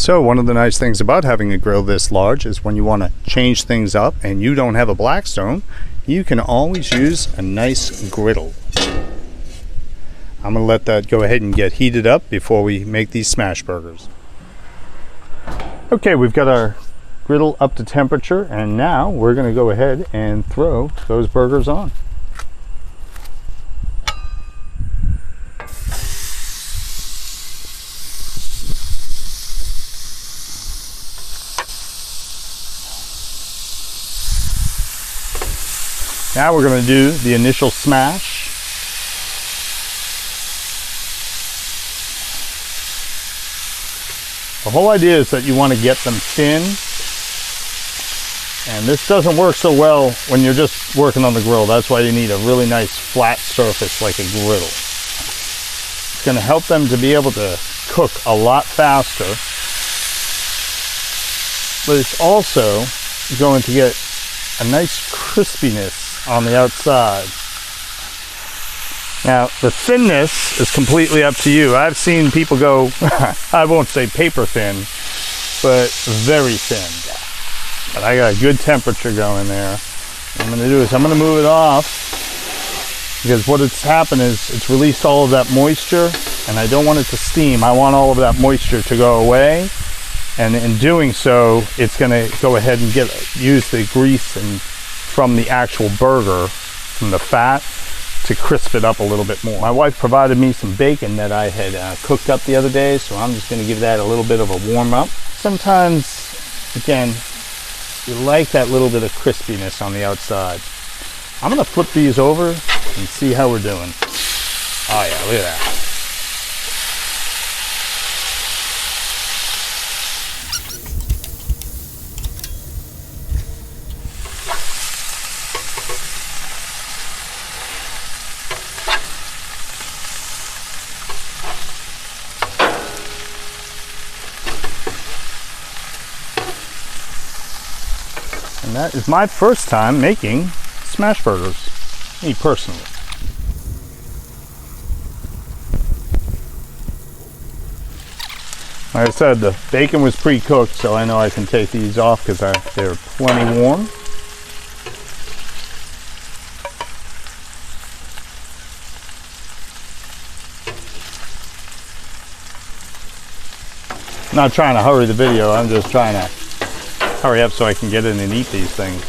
So one of the nice things about having a grill this large is when you want to change things up and you don't have a Blackstone, you can always use a nice griddle. I'm going to let that go ahead and get heated up before we make these smash burgers. Okay, we've got our griddle up to temperature, and now we're going to go ahead and throw those burgers on. Now we're going to do the initial smash. The whole idea is that you want to get them thin, and this doesn't work so well when you're just working on the grill. That's why you need a really nice flat surface like a griddle. It's going to help them to be able to cook a lot faster, but it's also going to get a nice crispiness on the outside. Now, the thinness is completely up to you. I've seen people go, I won't say paper thin, but very thin. But I got a good temperature going there. What I'm going to do is I'm going to move it off, because what it's happened is it's released all of that moisture, and I don't want it to steam. I want all of that moisture to go away, and in doing so, it's going to go ahead and use the grease and from the actual burger, from the fat, to crisp it up a little bit more. My wife provided me some bacon that I had cooked up the other day, so I'm just going to give that a little bit of a warm up. Sometimes, again, you like that little bit of crispiness on the outside. I'm going to flip these over and see how we're doing. Oh yeah, look at that. And that is my first time making smash burgers, me personally. Like I said, the bacon was pre-cooked, so I know I can take these off because they're plenty warm. I'm not trying to hurry the video, I'm just trying to hurry up so I can get in and eat these things.